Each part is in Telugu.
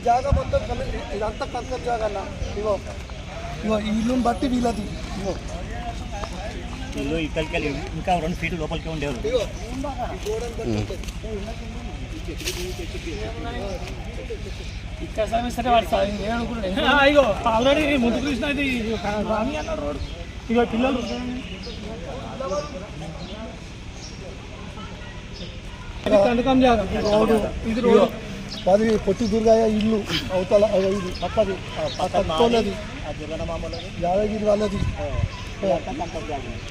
జాగా మొత్తం ఇదంతా కన్సర్ట్ జాగా అన్న. ఇగో ఇగో ఈ ఇల్లుని బట్టి వీళ్ళది. ఇగో ఇల్లు ఇక్కడికి ఇంకా 2 ఫీట్ లోపలికి ఉండేవారు. ఇగో ఈ గోడను బట్టి ఇక్కడ సమస్య వాడు ఇగో ఆల్రెడీ ముందు కృష్ణ రాని అన్న రోడ్. ఇగో పిల్లలు ఇది రోడ్డు 10 పొట్టి దుర్గయ్య ఇల్లు అవతల ఇది పక్కది పక్కది యాదగిరి వాళ్ళది.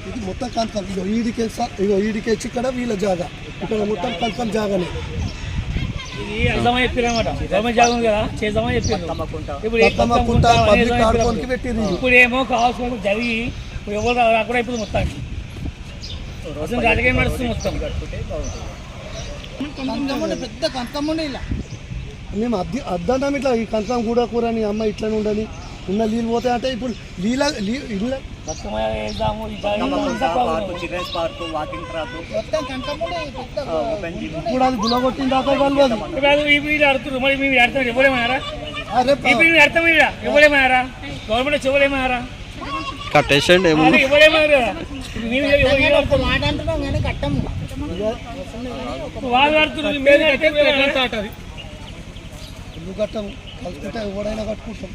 ఇది మొత్తం కంకం. ఇగో ఈడికి వచ్చి ఇక్కడ వీళ్ళ జాగా, ఇక్కడ మొత్తం కంకం జాగానే. ఇప్పుడేమో కావాల్సిన జరిగి ఎవరు అక్కడ అయిపోతుంది మొత్తానికి. రాజకీయం నడుస్తుంది మొత్తం. పెద్ద కంకం ఉండే ఇలా మేము అద్దంటాం ఇట్లా ఈ కంకం కూడా కూరని అమ్మ ఇట్లనే ఉండని ఉన్న నీళ్ళు పోతాయి అంటే ఇప్పుడు ఇప్పుడు అది గులగొట్టిన దాకా ఆడుతున్నారు. మరి మేము ఆడుతున్నాం ఎవరేమన్నారా? ఎవరేమన్నారా? గవర్నమెంట్ చెవులేమన్నారా? కట్టేసండి ఎవరేమన్నారా? మాట అంటున్నాం కానీ కట్టము. వాళ్ళు ఆడుతున్నారు. ఇల్లు కట్టము, కలుసుకుంటే ఎవడైనా కట్టుకుంటాం.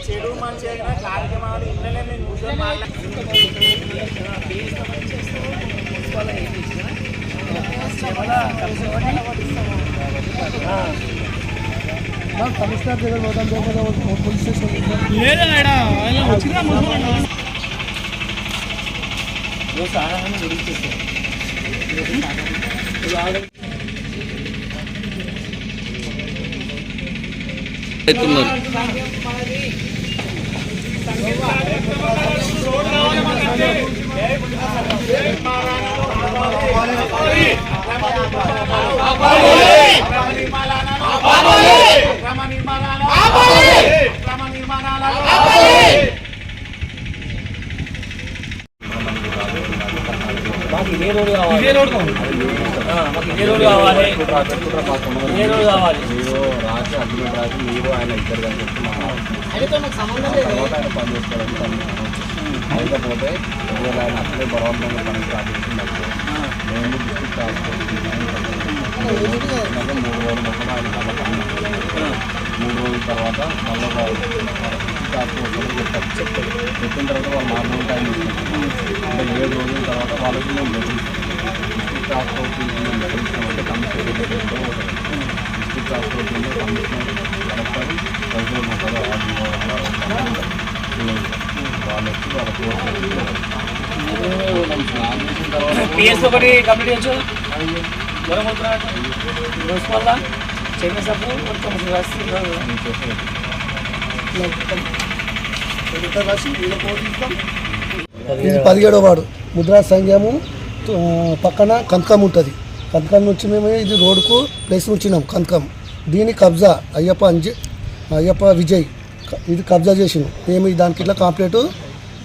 చెడు మంచి కార్యక్రమాలు ఇళ్ళనే మేము కమిషనర్ దగ్గర పోతాం, పోలీస్ స్టేషన్ ఇదే రోడ్ కావాలి. ఇదే రోడ్ కావాలి. ఇదే రోడ్ కావాలి. రాసి అగ్రిమెంట్ రాసి మీరు ఆయన ఇద్దరు కానీ ఆయన పని చేసుకోవడానికి లేకపోతే ఆయన అసలే బలవంతంగా పని ప్రారంభించినట్టు మేము డిస్ట్రిక్ట్ ట్రాన్స్పోర్ట్ 3 రోజుల మొత్తం ఆయన పని 3 రోజుల తర్వాత మళ్ళీ ట్రాన్స్పోర్ట్ చెప్పిన తర్వాత వాళ్ళు నార్మల్ టైం తీసుకుంటాం. అంటే 7 రోజుల తర్వాత వాళ్ళకి మేము డిస్ట్రిక్ట్ ట్రాన్స్పోర్ట్ మేము బెదిరిస్తామంటే commissioner district transport commissioner collector president ఉంటారు. వాళ్ళు వచ్చి వాళ్ళ పిఎస్ ఒకటి కంప్లీట్ చేయొచ్చు. దూరం వల్ల చేసినప్పుడు ఇది 17వ వార్డు ముద్రా సంఘము పక్కన కంకం ఉంటుంది. కంకం నుంచి మేము ఇది రోడ్డుకు ప్లేస్ ఉంచినాం. కంకం దీని కబ్జా అయ్యప్ప విజయ్ ఇది కబ్జా చేసినాం. మేము దానికి ఇట్లా కంప్లైంట్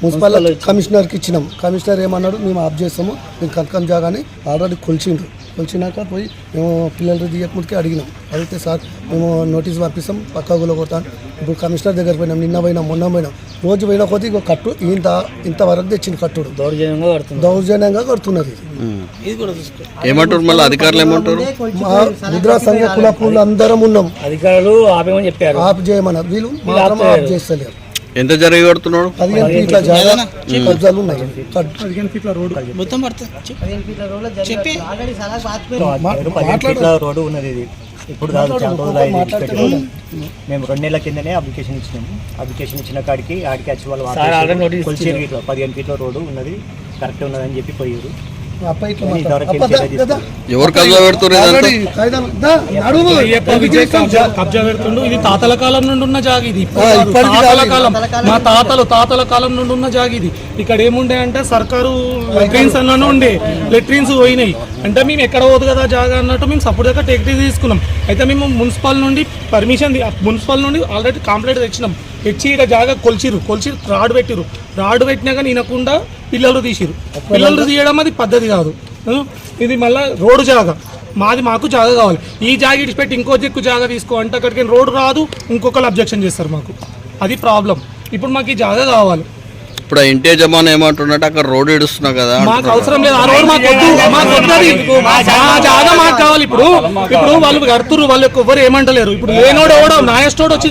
మున్సిపల్ కమిషనర్కి ఇచ్చినాం. కమిషనర్ ఏమన్నాడు, మేము ఆఫ్ చేస్తాము, మేము కంకం జాగాని ఆల్రెడీ కొలిచినాక పోయి మేము పిల్లలు దిగకముందుకే అడిగితే సార్ మేము నోటీస్ పంపిస్తాం పక్కా కొడతాను. ఇప్పుడు కమిషనర్ దగ్గర పోయినాం, నిన్న పోయినాం, మొన్న పోయినాం. రోజు పోయిన కొద్ది ఇక కట్టు ఇంతవరకు తెచ్చింది కట్టుడు దౌర్జన్యంగా కడుతున్నది. ఏమంటారు మళ్ళీ అధికారులు ఏమంటారు? మా ముద్రా సంఘ కులపులు అందరం ఉన్నాం. అధికారులు ఆపేమని చెప్పారు, ఆఫ్ చేయమన్నారు. వీళ్ళు మాత్రం ఆఫ్ చేస్తలేరు. ఎంత జరిగి కడుతున్నాడు? 15 ఫీట్ల జాగా కబ్జాలు ఉన్నాయి. 15 ఫీట్ల రోడ్డు మొత్తం పడుతుంది. 15 ఫీట్ల రోడ్డు ఉన్నది. ఇది ఇప్పుడు కాదు, చాలా రోజులు మేము 2 నెలల కిందనే అప్లికేషన్ ఇచ్చినాము. అప్లికేషన్ ఇచ్చిన కాడికి వచ్చి వాళ్ళు 15 ఫీట్ల రోడ్డు ఉన్నది, కరెక్ట్ ఉన్నదని చెప్పి పోయారు. ఎవరు కబ్జా పెడుతున్నారు? కబ్జా పెడుతుండు. ఇది తాతల కాలం నుండి ఉన్న జాగి. ఇది మా తాతల కాలం నుండి ఉన్న జాగి. ఇది ఇక్కడ ఏముండే అంటే సర్కారు లెట్రిన్స్ అన్న ఉండే, లెట్రిన్స్ పోయినాయి. అంటే మేము ఎక్కడ పోదు కదా జాగా అన్నట్టు మేము సపోర్ట్ దగ్గర టేక్ తీసుకున్నాం. అయితే మేము మున్సిపల్ నుండి పర్మిషన్ మున్సిపల్ నుండి ఆల్రెడీ కంప్లైంట్ తెచ్చినాం. తెచ్చి ఇక్కడ జాగా కొలిచిరు రాడ్ పెట్టినా కానీ వినకుండా పిల్లలు తీసిరు. పిల్లలు తీయడం అది పద్ధతి కాదు. ఇది మళ్ళీ రోడ్డు జాగా మాకు జాగా కావాలి. ఈ జాగా ఇడిచిపెట్టి ఇంకో దిక్కు జాగా తీసుకో అంటే అక్కడికి రోడ్డు రాదు, ఇంకొకరు అబ్జెక్షన్ చేస్తారు మాకు. అది ప్రాబ్లం. ఇప్పుడు మాకు ఈ జాగా కావాలి. ఇప్పుడు ఇంటి యజమాని ఏమంటున్నట్టు అక్కడ రోడ్డు ఇడుస్తున్నా కదా, మాకు అవసరం లేదు. ఆ రోడ్ మాకు వద్దు, మా జాగా మాకు కావాలి. ఇప్పుడు వాళ్ళు కడుతురు, వాళ్ళు ఎవరు ఏమంటలేరు. ఇప్పుడు లేనోడు ఎవడో నాయస్టోడు వచ్చి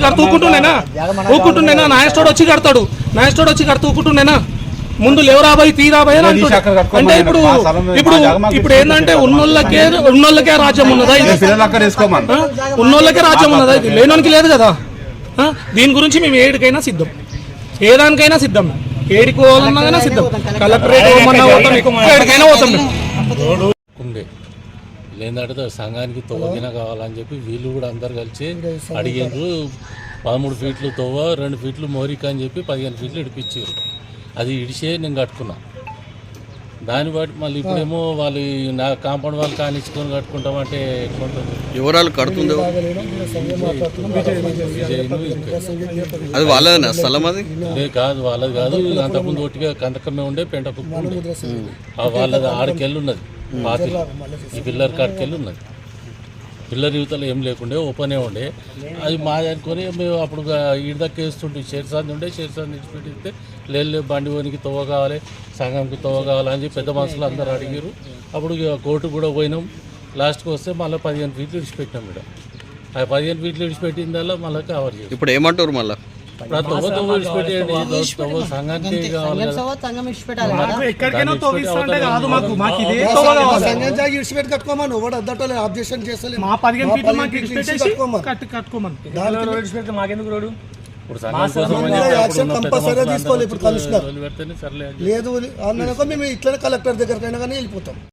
ఊకుంటుండేనా నాయస్టోడు వచ్చి కడతాడు, నాయస్టోడు వచ్చి ఊకుంటుండేనా ముందు లేవు రాబోయి తీ రాబోయే అంటే ఇప్పుడు ఏంటంటే ఉన్నోళ్ళకే రాజ్యం ఉన్నదా? ఉన్నోళ్ళకే రాజ్యం ఉన్నదా? ఇది లేనోనికి లేదు కదా. దీని గురించి మేము ఏడికైనా సిద్ధం, ఏదానికైనా సిద్ధం. ఏడికి పోవాలన్నా సిద్ధం. కలెక్టరేట్ ఎక్కడికైనా పోతాం. ఉండే లేదంటే సంఘానికి తవ్వగిన కావాలని చెప్పి వీళ్ళు కూడా అందరు కలిసి అడిగారు. 13 ఫీట్లు తవ్వ, 2 ఫీట్లు మోరిక అని చెప్పి 15 ఫీట్లు ఇడిపించారు. అది ఇడిచే నేను కట్టుకున్నా. దాన్ని బట్టి మళ్ళీ ఇప్పుడేమో వాళ్ళు నా కాంపౌండ్ వాళ్ళు కానిచ్చుకొని కట్టుకుంటామంటే ఎట్లుంటుంది? వివరాలు కడుతుంది అది వాళ్ళదేనా స్థలం? అది కాదు, వాళ్ళది కాదు. అంతకుముందు ఒట్టిగా కందకమే ఉండే పెంట కుక్క ఉండే. వాళ్ళది ఆడకెళ్ళి ఉన్నది, పాతి ఈ పిల్లర్ కాడికెళ్ళి ఉన్నది. పిల్లర్ యువతలు ఏం లేకుండే, ఓపెనే ఉండే. అది మాది అనుకొని మేము అప్పుడు ఈడ దక్క వేస్తుంటే షేర్సాంది ఉండే. షేర్సాంది ఇచ్చిపెట్టిస్తే లేదు బండి పోనికి తవ్వ కావాలి, సంఘంకి తవ్వ కావాలని చెప్పి పెద్ద మనుషులు అందరూ అడిగారు. అప్పుడు కోర్టు కూడా పోయినాం. లాస్ట్కి వస్తే మళ్ళీ 15 ఫీట్లు విడిచిపెట్టినాం. ఇక్కడ ఆ 15 ఫీట్లు విడిచిపెట్టిందల్లా మళ్ళీ కవర్ చేసి ఇప్పుడు ఏమంటారు మళ్ళీ తవ్వ విడిచిపెట్టేయండి. తవ్వ సంఘానికి కావాలి కదా. ఎక్కడికైనా కట్టుకోమని ఎవడు అద్దటోలే ఆబ్జెక్షన్ చేస్తలే. మా 15 ఫీట్లు మాకు ఇడిచిపెట్టేసి కట్టుకోమని యాక్షన్ కంపల్సరీ తీసుకోవాలి. ఇప్పుడు కమిషనర్ లేదు అన్నాక మేము ఇట్లనే కలెక్టర్ దగ్గరకైనా కానీ వెళ్ళిపోతాం.